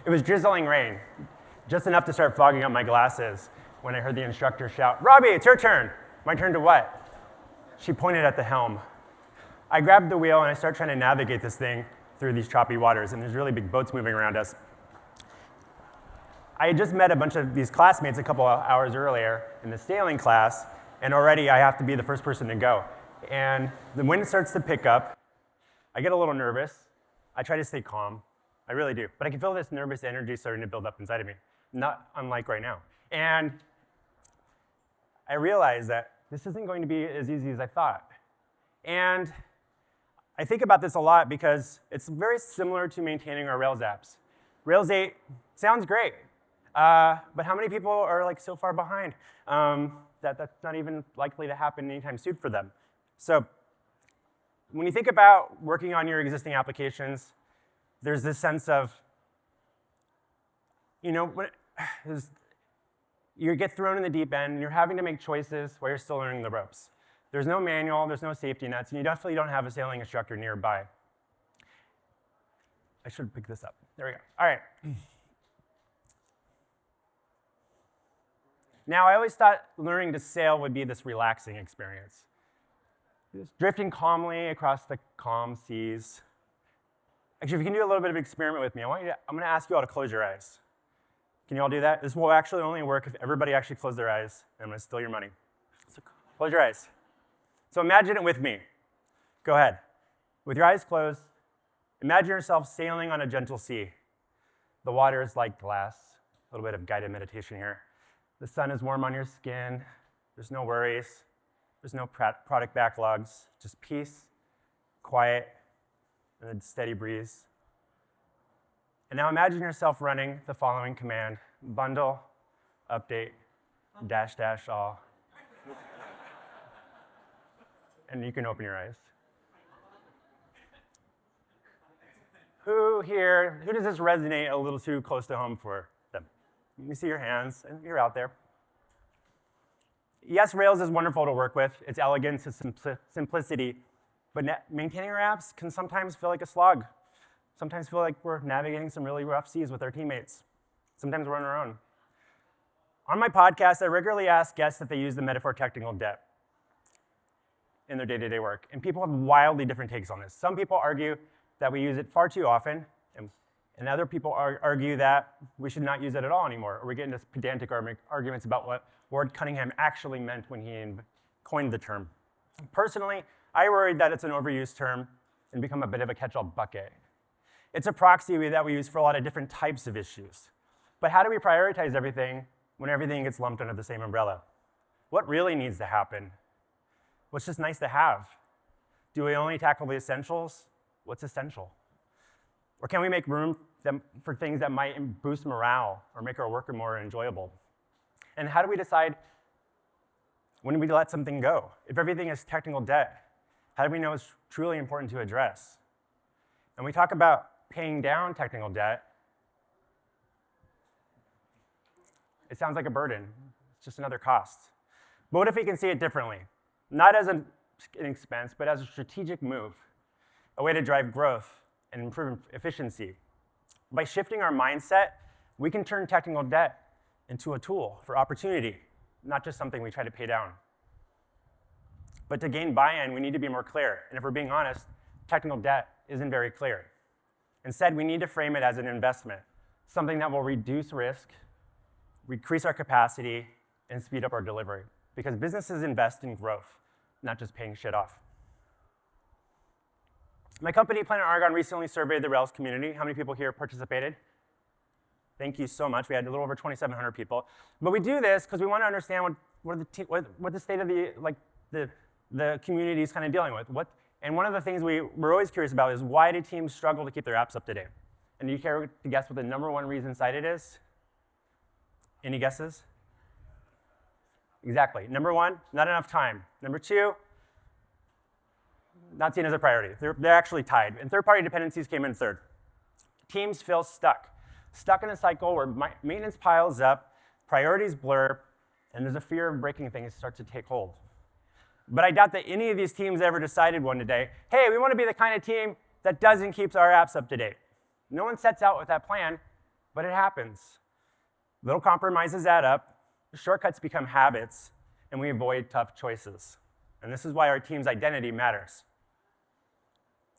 It was drizzling rain, just enough to start fogging up my glasses when I heard the instructor shout, "Robby, it's your turn." My turn to what? She pointed at the helm. I grabbed the wheel and I started trying to navigate this thing through these choppy waters, and there's really big boats moving around us. I had just met a bunch of these classmates a couple of hours earlier in the sailing class, and already I have to be the first person to go. And the wind starts to pick up. I get a little nervous. I try to stay calm. I really do. But I can feel this nervous energy starting to build up inside of me, not unlike right now. And I realize that this isn't going to be as easy as I thought. And I think about this a lot because it's very similar to maintaining our Rails apps. Rails 8 sounds great, but how many people are like so far behind that that's not even likely to happen anytime soon for them? So when you think about working on your existing applications, there's this sense of, you get thrown in the deep end, and you're having to make choices while you're still learning the ropes. There's no manual, there's no safety nets, and you definitely don't have a sailing instructor nearby. I should pick this up. There we go. All right. Now, I always thought learning to sail would be this relaxing experience. Just drifting calmly across the calm seas. Actually, if you can do a little bit of experiment with me, I'm going to ask you all to close your eyes. Can you all do that? This will actually only work if everybody actually closes their eyes, and I'm going to steal your money. So close your eyes. So imagine it with me. Go ahead. With your eyes closed, imagine yourself sailing on a gentle sea. The water is like glass. A little bit of guided meditation here. The sun is warm on your skin. There's no worries. There's no product backlogs. Just peace, quiet, and a steady breeze. And now imagine yourself running the following command: bundle, update, -- all. And you can open your eyes. Who does this resonate a little too close to home for them? Let me see your hands, and you're out there. Yes, Rails is wonderful to work with. Its elegance, its simplicity, but maintaining our apps can sometimes feel like a slog. Sometimes feel like we're navigating some really rough seas with our teammates. Sometimes we're on our own. On my podcast, I regularly ask guests if they use the metaphor technical debt in their day-to-day work, and people have wildly different takes on this. Some people argue that we use it far too often, and other people argue that we should not use it at all anymore, or we get into pedantic arguments about what Ward Cunningham actually meant when he coined the term. Personally, I worry that it's an overused term and become a bit of a catch-all bucket. It's a proxy that we use for a lot of different types of issues. But how do we prioritize everything when everything gets lumped under the same umbrella? What really needs to happen? What's just nice to have? Do we only tackle the essentials? What's essential? Or can we make room for things that might boost morale or make our work more enjoyable? And how do we decide when we let something go? If everything is technical debt, how do we know it's truly important to address? And we talk about paying down technical debt. It sounds like a burden. It's just another cost. But what if we can see it differently? Not as an expense, but as a strategic move, a way to drive growth and improve efficiency. By shifting our mindset, we can turn technical debt into a tool for opportunity, not just something we try to pay down. But to gain buy-in, we need to be more clear. And if we're being honest, technical debt isn't very clear. Instead, we need to frame it as an investment, something that will reduce risk, increase our capacity, and speed up our delivery. Because businesses invest in growth, not just paying shit off. My company, Planet Argon, recently surveyed the Rails community. How many people here participated? Thank you so much. We had a little over 2,700 people. But we do this because we want to understand what the state of the community is kind of dealing with. And one of the things we're always curious about is, why do teams struggle to keep their apps up to date? And do you care to guess what the #1 reason cited is? Any guesses? Exactly. #1, not enough time. #2, not seen as a priority. They're actually tied. And third-party dependencies came in third. Teams feel stuck in a cycle where maintenance piles up, priorities blur, and there's a fear of breaking things start to take hold. But I doubt that any of these teams ever decided one day, hey, we want to be the kind of team that doesn't keep our apps up to date. No one sets out with that plan, but it happens. Little compromises add up, shortcuts become habits, and we avoid tough choices. And this is why our team's identity matters.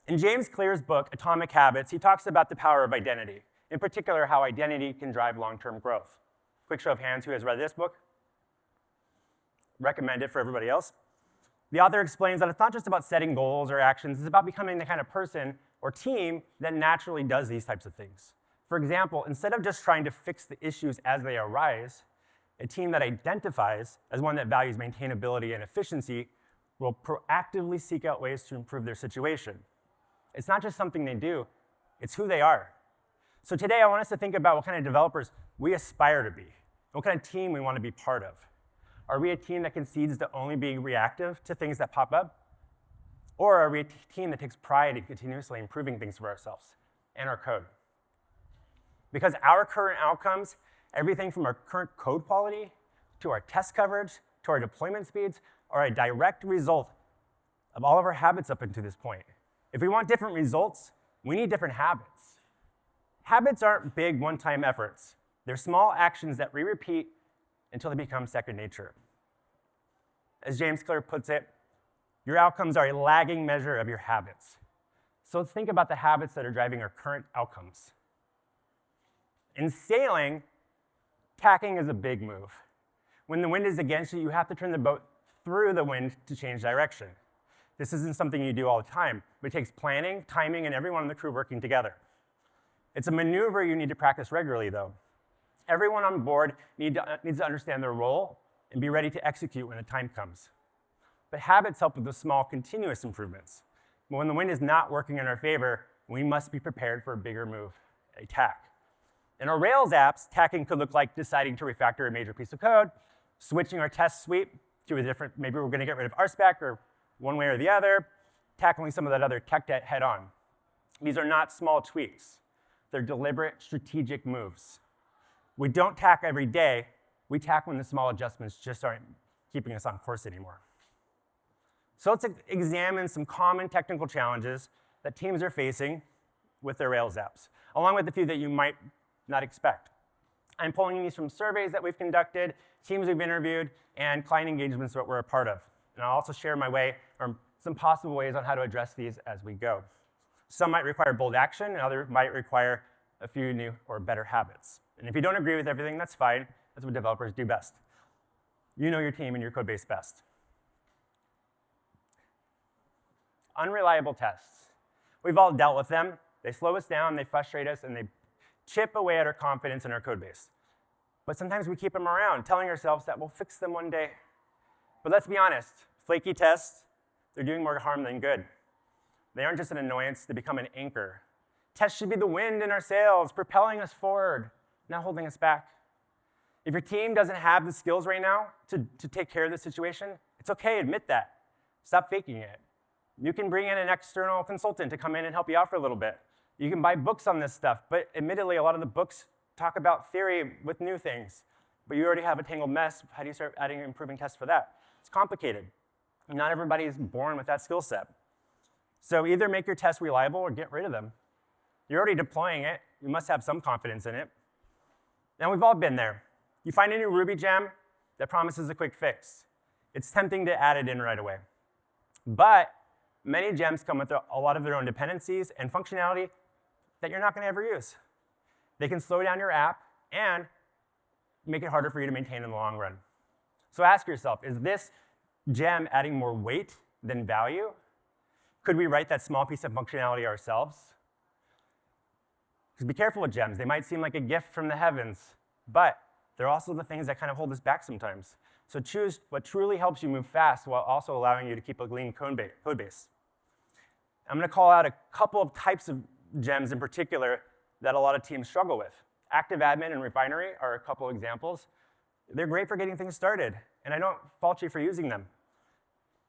In James Clear's book, Atomic Habits, he talks about the power of identity, in particular how identity can drive long-term growth. Quick show of hands, who has read this book? Recommend it for everybody else. The author explains that it's not just about setting goals or actions, it's about becoming the kind of person or team that naturally does these types of things. For example, instead of just trying to fix the issues as they arise, a team that identifies as one that values maintainability and efficiency will proactively seek out ways to improve their situation. It's not just something they do, it's who they are. So today I want us to think about what kind of developers we aspire to be, what kind of team we want to be part of. Are we a team that concedes to only being reactive to things that pop up? Or are we a team that takes pride in continuously improving things for ourselves and our code? Because our current outcomes, everything from our current code quality to our test coverage to our deployment speeds, are a direct result of all of our habits up until this point. If we want different results, we need different habits. Habits aren't big one-time efforts. They're small actions that we repeat until they become second nature. As James Clear puts it, your outcomes are a lagging measure of your habits. So let's think about the habits that are driving our current outcomes. In sailing, tacking is a big move. When the wind is against you, you have to turn the boat through the wind to change direction. This isn't something you do all the time, but it takes planning, timing, and everyone on the crew working together. It's a maneuver you need to practice regularly, though. Everyone on board needs to understand their role and be ready to execute when the time comes. But habits help with the small, continuous improvements. But when the wind is not working in our favor, we must be prepared for a bigger move, a tack. In our Rails apps, tacking could look like deciding to refactor a major piece of code, switching our test suite to a different, maybe we're going to get rid of RSpec or one way or the other, tackling some of that other tech debt head on. These are not small tweaks. They're deliberate, strategic moves. We don't tack every day. We tack when the small adjustments just aren't keeping us on course anymore. So let's examine some common technical challenges that teams are facing with their Rails apps, along with a few that you might not expect. I'm pulling these from surveys that we've conducted, teams we've interviewed, and client engagements that we're a part of. And I'll also share my way, or some possible ways on how to address these as we go. Some might require bold action, and others might require a few new or better habits. And if you don't agree with everything, that's fine. That's what developers do best. You know your team and your code base best. Unreliable tests. We've all dealt with them. They slow us down, they frustrate us, and they chip away at our confidence in our code base. But sometimes we keep them around, telling ourselves that we'll fix them one day. But let's be honest, flaky tests, they're doing more harm than good. They aren't just an annoyance, they become an anchor. Tests should be the wind in our sails, propelling us forward, not holding us back. If your team doesn't have the skills right now to take care of the situation, it's okay, admit that. Stop faking it. You can bring in an external consultant to come in and help you out for a little bit. You can buy books on this stuff, but admittedly, a lot of the books talk about theory with new things. But you already have a tangled mess. How do you start adding and improving tests for that? It's complicated. Not everybody is born with that skill set. So either make your tests reliable or get rid of them. You're already deploying it. You must have some confidence in it. And we've all been there. You find a new Ruby gem that promises a quick fix. It's tempting to add it in right away. But many gems come with a lot of their own dependencies and functionality that you're not going to ever use. They can slow down your app and make it harder for you to maintain in the long run. So ask yourself, is this gem adding more weight than value? Could we write that small piece of functionality ourselves? Because be careful with gems. They might seem like a gift from the heavens, but they're also the things that kind of hold us back sometimes. So choose what truly helps you move fast while also allowing you to keep a clean code base. I'm going to call out a couple of types of gems in particular that a lot of teams struggle with. Active admin and refinery are a couple of examples. They're great for getting things started, and I don't fault you for using them.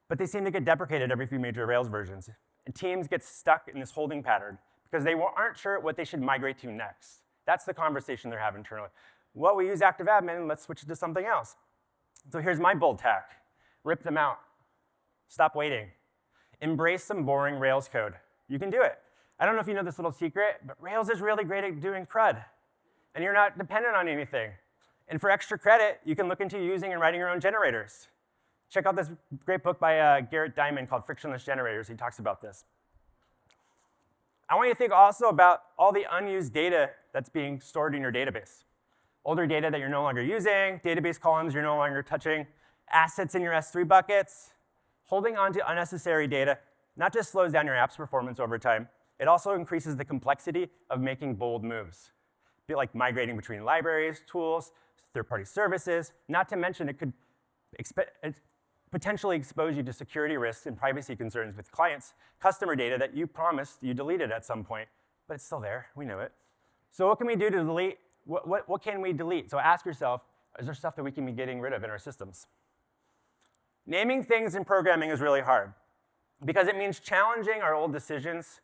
But they seem to get deprecated every few major Rails versions. And teams get stuck in this holding pattern because they aren't sure what they should migrate to next. That's the conversation they're having internally. Well, we use active admin, let's switch it to something else. So here's my bold tack. Rip them out. Stop waiting. Embrace some boring Rails code. You can do it. I don't know if you know this little secret, but Rails is really great at doing CRUD. and you're not dependent on anything. And for extra credit, you can look into using and writing your own generators. Check out this great book by Garrett Diamond called Frictionless Generators. He talks about this. I want you to think also about all the unused data that's being stored in your database. Older data that you're no longer using, database columns you're no longer touching, assets in your S3 buckets. Holding on to unnecessary data not just slows down your app's performance over time, it also increases the complexity of making bold moves. Be like migrating between libraries, tools, third-party services, not to mention it could potentially expose you to security risks and privacy concerns with clients' customer data that you promised you deleted at some point, but it's still there, we know it. So what can we do to delete? What can we delete? So ask yourself, is there stuff that we can be getting rid of in our systems? Naming things in programming is really hard because it means challenging our old decisions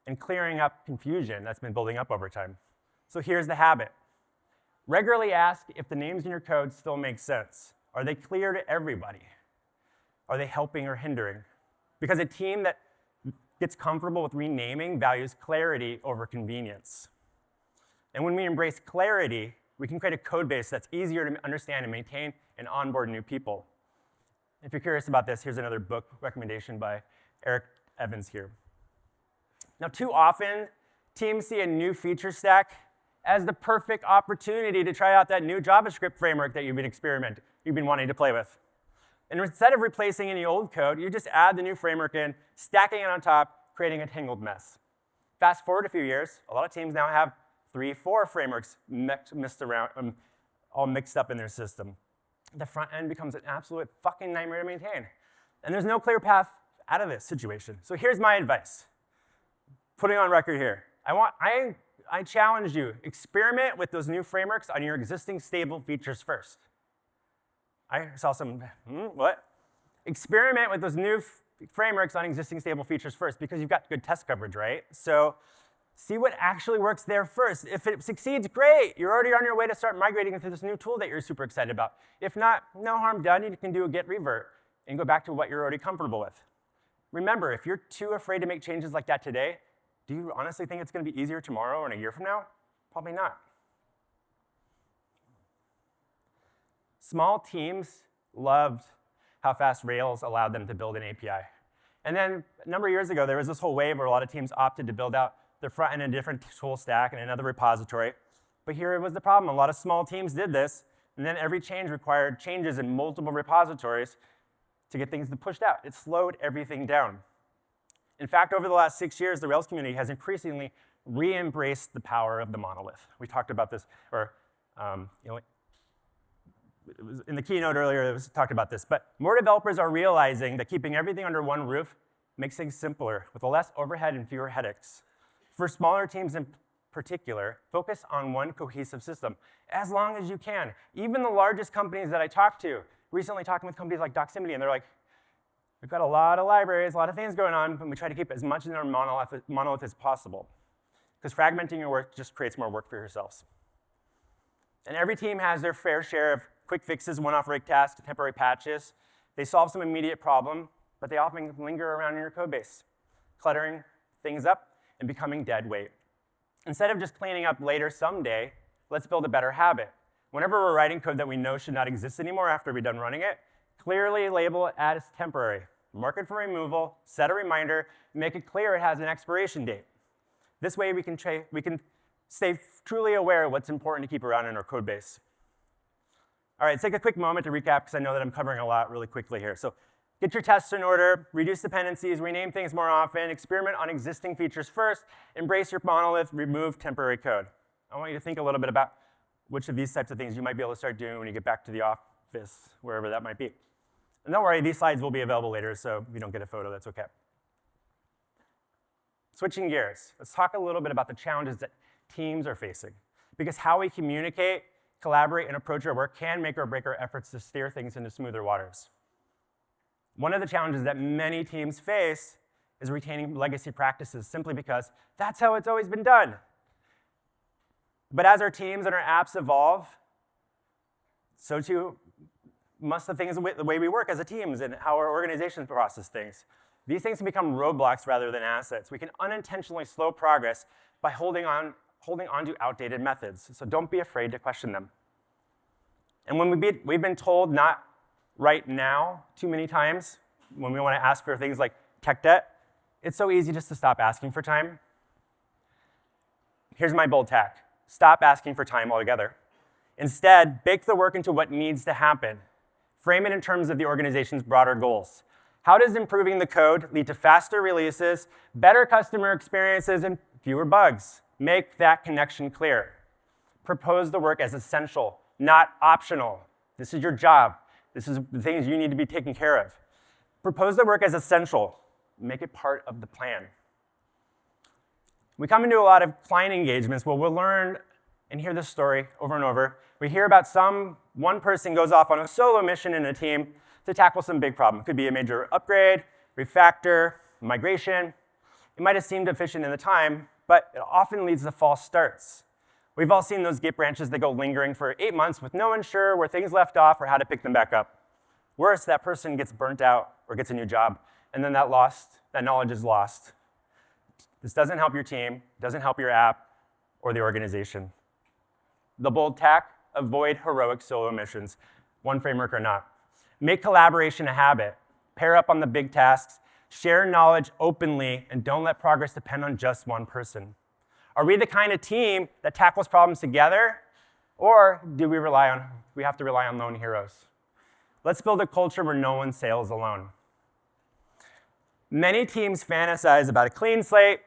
and clearing up confusion that's been building up over time. So here's the habit. Regularly ask if the names in your code still make sense. Are they clear to everybody? Are they helping or hindering? Because a team that gets comfortable with renaming values clarity over convenience. And when we embrace clarity, we can create a code base that's easier to understand and maintain and onboard new people. If you're curious about this, here's another book recommendation by Eric Evans here. Now, too often, teams see a new feature stack as the perfect opportunity to try out that new JavaScript framework that you've been wanting to play with. And instead of replacing any old code, you just add the new framework in, stacking it on top, creating a tangled mess. Fast forward a few years, a lot of teams now have 3, 4 frameworks all mixed up in their system. The front end becomes an absolute fucking nightmare to maintain. And there's no clear path out of this situation. So here's my advice. Putting on record here. I challenge you, experiment with those new frameworks on your existing stable features first. I saw some, what? Experiment with those new frameworks on existing stable features first because you've got good test coverage, right? So see what actually works there first. If it succeeds, great. You're already on your way to start migrating into this new tool that you're super excited about. If not, no harm done. You can do a git revert and go back to what you're already comfortable with. Remember, if you're too afraid to make changes like that today, do you honestly think it's going to be easier tomorrow or in a year from now? Probably not. Small teams loved how fast Rails allowed them to build an API. And then a number of years ago, there was this whole wave where a lot of teams opted to build out their front end in a different tool stack and another repository. But here was the problem. A lot of small teams did this, and then every change required changes in multiple repositories to get things pushed out. It slowed everything down. In fact, over the last 6 years, the Rails community has increasingly re-embraced the power of the monolith. We talked about this, or it was in the keynote earlier, it was talked about this. But more developers are realizing that keeping everything under one roof makes things simpler, with less overhead and fewer headaches. For smaller teams in particular, focus on one cohesive system as long as you can. Even the largest companies that I talked to, recently talking with companies like Doximity, and they're like, we've got a lot of libraries, a lot of things going on, but we try to keep as much in our monolith as possible. Because fragmenting your work just creates more work for yourselves. And every team has their fair share of quick fixes, one-off rig tasks, temporary patches. They solve some immediate problem, but they often linger around in your code base, cluttering things up and becoming dead weight. Instead of just cleaning up later someday, let's build a better habit. Whenever we're writing code that we know should not exist anymore after we're done running it, clearly label it as temporary. Mark it for removal, set a reminder, make it clear it has an expiration date. This way we can stay truly aware of what's important to keep around in our code base. All right, take a quick moment to recap because I know that I'm covering a lot really quickly here. So get your tests in order, reduce dependencies, rename things more often, experiment on existing features first, embrace your monolith, remove temporary code. I want you to think a little bit about which of these types of things you might be able to start doing when you get back to the office, wherever that might be. And don't worry, these slides will be available later, so if you don't get a photo, that's okay. Switching gears, let's talk a little bit about the challenges that teams are facing. Because how we communicate, collaborate, and approach our work can make or break our efforts to steer things into smoother waters. One of the challenges that many teams face is retaining legacy practices simply because that's how it's always been done. But as our teams and our apps evolve, so too must the way we work as a team and how our organizations process things. These things can become roadblocks rather than assets. We can unintentionally slow progress by holding on holding on to outdated methods. So don't be afraid to question them. And when we've been told not right now too many times, when we want to ask for things like tech debt, it's so easy just to stop asking for time. Here's my bold tack. Stop asking for time altogether. Instead, bake the work into what needs to happen. Frame it in terms of the organization's broader goals. How does improving the code lead to faster releases, better customer experiences, and fewer bugs? Make that connection clear. Propose the work as essential, not optional. This is your job. This is the things you need to be taking care of. Propose the work as essential. Make it part of the plan. We come into a lot of client engagements where we'll learn and hear this story over and over. We hear about one person goes off on a solo mission in a team to tackle some big problem. It could be a major upgrade, refactor, migration. It might have seemed efficient in the time, but it often leads to false starts. We've all seen those Git branches that go lingering for 8 months with no one sure where things left off or how to pick them back up. Worse, that person gets burnt out or gets a new job, and then that knowledge is lost. This doesn't help your team, doesn't help your app or the organization. The bold tack, avoid heroic solo missions, one framework or not. Make collaboration a habit. Pair up on the big tasks, share knowledge openly, and don't let progress depend on just one person. Are we the kind of team that tackles problems together, or do we have to rely on lone heroes? Let's build a culture where no one sails alone. Many teams fantasize about a clean slate,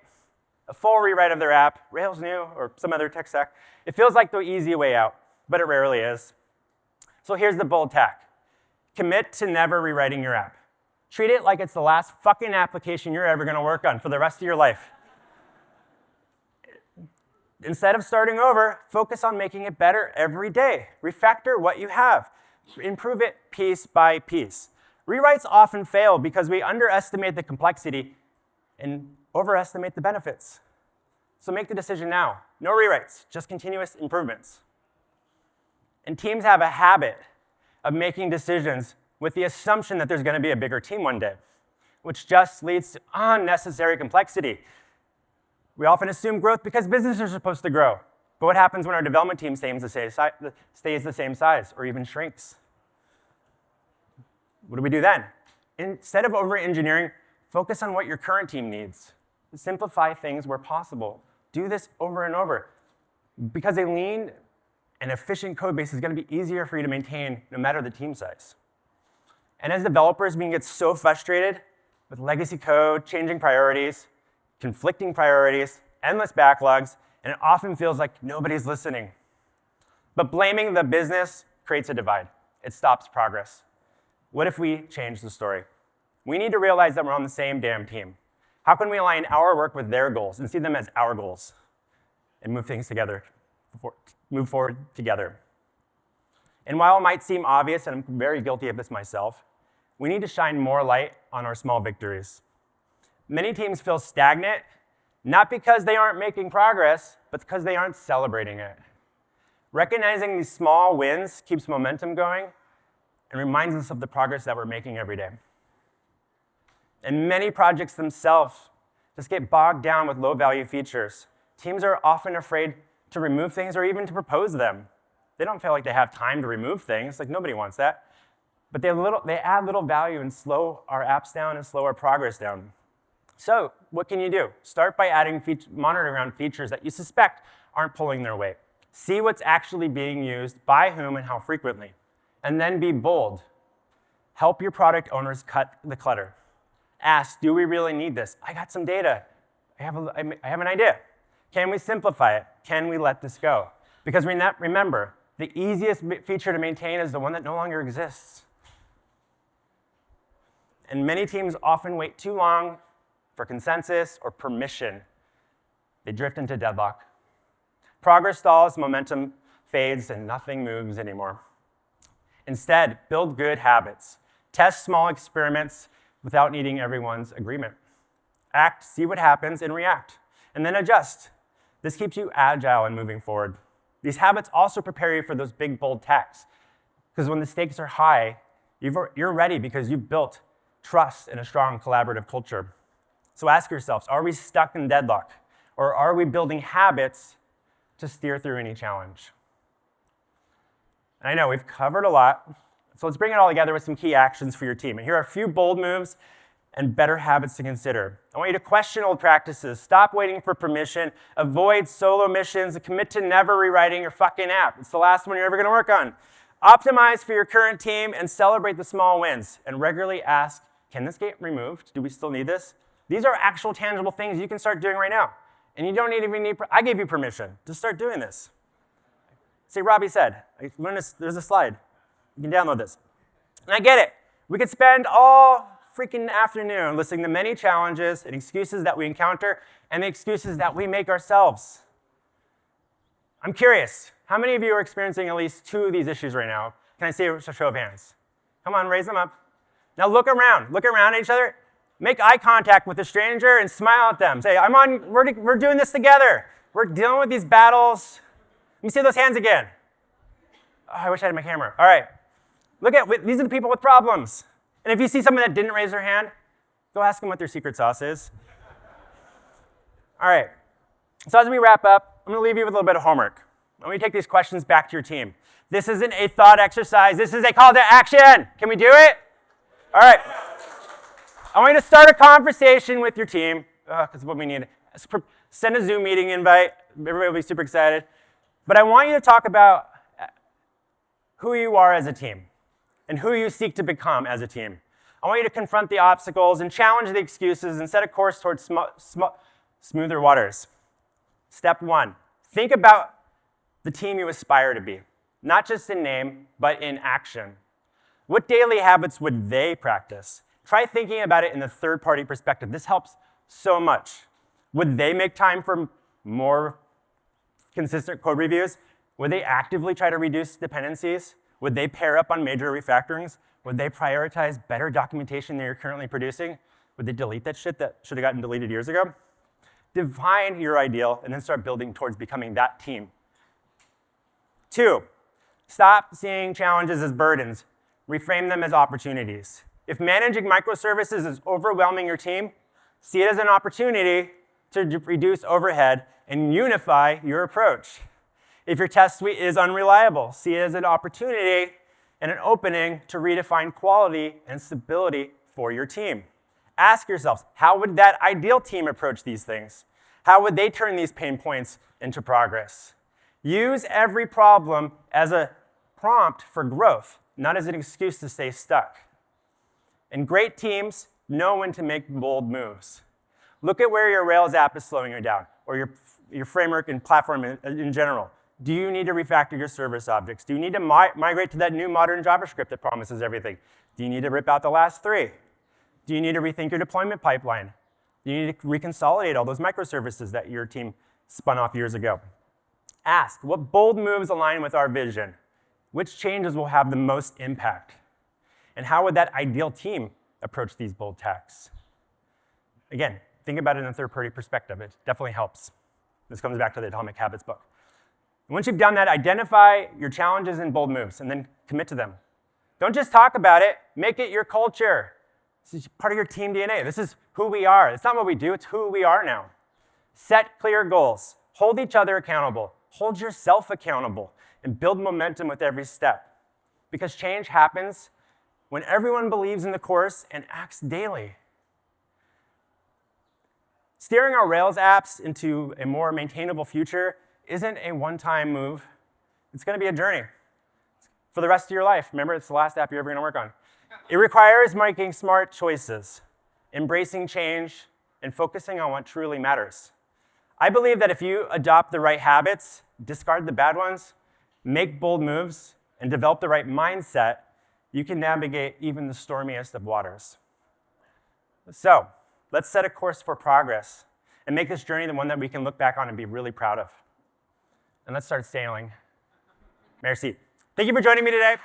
a full rewrite of their app, Rails new, or some other tech stack. It feels like the easy way out, but it rarely is. So here's the bold tack. Commit to never rewriting your app. Treat it like it's the last fucking application you're ever going to work on for the rest of your life. Instead of starting over, focus on making it better every day. Refactor what you have. Improve it piece by piece. Rewrites often fail because we underestimate the complexity and overestimate the benefits. So make the decision now. No rewrites, just continuous improvements. And teams have a habit of making decisions with the assumption that there's going to be a bigger team one day, which just leads to unnecessary complexity. We often assume growth because businesses are supposed to grow. But what happens when our development team stays the same size or even shrinks? What do we do then? Instead of over-engineering, focus on what your current team needs. Simplify things where possible. Do this over and over. Because a lean and efficient code base is going to be easier for you to maintain no matter the team size. And as developers, we can get so frustrated with legacy code, changing priorities, conflicting priorities, endless backlogs, and it often feels like nobody's listening. But blaming the business creates a divide. It stops progress. What if we change the story? We need to realize that we're on the same damn team. How can we align our work with their goals and see them as our goals and move things together, move forward together? And while it might seem obvious, and I'm very guilty of this myself, we need to shine more light on our small victories. Many teams feel stagnant, not because they aren't making progress, but because they aren't celebrating it. Recognizing these small wins keeps momentum going and reminds us of the progress that we're making every day. And many projects themselves just get bogged down with low-value features. Teams are often afraid to remove things or even to propose them. They don't feel like they have time to remove things, like nobody wants that. But they add little value and slow our apps down and slow our progress down. So what can you do? Start by monitoring around features that you suspect aren't pulling their weight. See what's actually being used, by whom, and how frequently. And then be bold. Help your product owners cut the clutter. Ask, do we really need this? I got some data. I have an idea. Can we simplify it? Can we let this go? Because remember, the easiest feature to maintain is the one that no longer exists. And many teams often wait too long for consensus or permission. They drift into deadlock. Progress stalls, momentum fades, and nothing moves anymore. Instead, build good habits. Test small experiments without needing everyone's agreement. Act, see what happens, and react. And then adjust. This keeps you agile and moving forward. These habits also prepare you for those big, bold tacks. Because when the stakes are high, you're ready because you've built trust and a strong collaborative culture. So ask yourselves, are we stuck in deadlock? Or are we building habits to steer through any challenge. And I know we've covered a lot, so let's bring it all together with some key actions for your team. And here are a few bold moves and better habits to consider. I want you to question old practices, stop waiting for permission, avoid solo missions, and commit to never rewriting your fucking app. It's the last one you're ever gonna work on. Optimize for your current team and celebrate the small wins. And regularly ask, can this get removed? Do we still need this? These are actual tangible things you can start doing right now. And you don't even need, I gave you permission to start doing this. See, Robby said, there's a slide. You can download this. And I get it. We could spend all freaking afternoon listing the many challenges and excuses that we encounter and the excuses that we make ourselves. I'm curious, how many of you are experiencing at least 2 of these issues right now? Can I see a show of hands? Come on, raise them up. Now look around at each other, make eye contact with a stranger and smile at them. Say, we're doing this together. We're dealing with these battles. Let me see those hands again. Oh, I wish I had my camera. All right. These are the people with problems. And if you see someone that didn't raise their hand, go ask them what their secret sauce is. All right. So as we wrap up, I'm going to leave you with a little bit of homework. I want you to take these questions back to your team. This isn't a thought exercise. This is a call to action. Can we do it? All right. I want you to start a conversation with your team, because what we need. Send a Zoom meeting invite. Everybody will be super excited. But I want you to talk about who you are as a team and who you seek to become as a team. I want you to confront the obstacles and challenge the excuses and set a course towards smoother waters. Step 1, think about the team you aspire to be, not just in name, but in action. What daily habits would they practice? Try thinking about it in the third-party perspective. This helps so much. Would they make time for more consistent code reviews? Would they actively try to reduce dependencies? Would they pair up on major refactorings? Would they prioritize better documentation than you're currently producing? Would they delete that shit that should have gotten deleted years ago? Define your ideal and then start building towards becoming that team. 2, stop seeing challenges as burdens. Reframe them as opportunities. If managing microservices is overwhelming your team, see it as an opportunity to reduce overhead and unify your approach. If your test suite is unreliable, see it as an opportunity and an opening to redefine quality and stability for your team. Ask yourselves, how would that ideal team approach these things? How would they turn these pain points into progress? Use every problem as a prompt for growth, not as an excuse to stay stuck. And great teams know when to make bold moves. Look at where your Rails app is slowing you down, or your framework and platform in general. Do you need to refactor your service objects? Do you need to migrate to that new modern JavaScript that promises everything? Do you need to rip out the last 3? Do you need to rethink your deployment pipeline? Do you need to reconsolidate all those microservices that your team spun off years ago? Ask, what bold moves align with our vision? Which changes will have the most impact? And how would that ideal team approach these bold tasks? Again, think about it in a third-party perspective. It definitely helps. This comes back to the Atomic Habits book. Once you've done that, identify your challenges and bold moves, and then commit to them. Don't just talk about it. Make it your culture. This is part of your team DNA. This is who we are. It's not what we do. It's who we are now. Set clear goals. Hold each other accountable. Hold yourself accountable, and build momentum with every step. Because change happens when everyone believes in the course and acts daily. Steering our Rails apps into a more maintainable future isn't a one-time move. It's going to be a journey for the rest of your life. Remember, it's the last app you're ever going to work on. It requires making smart choices, embracing change, and focusing on what truly matters. I believe that if you adopt the right habits, discard the bad ones, make bold moves, and develop the right mindset, you can navigate even the stormiest of waters. So, let's set a course for progress and make this journey the one that we can look back on and be really proud of. And let's start sailing. Merci. Thank you for joining me today.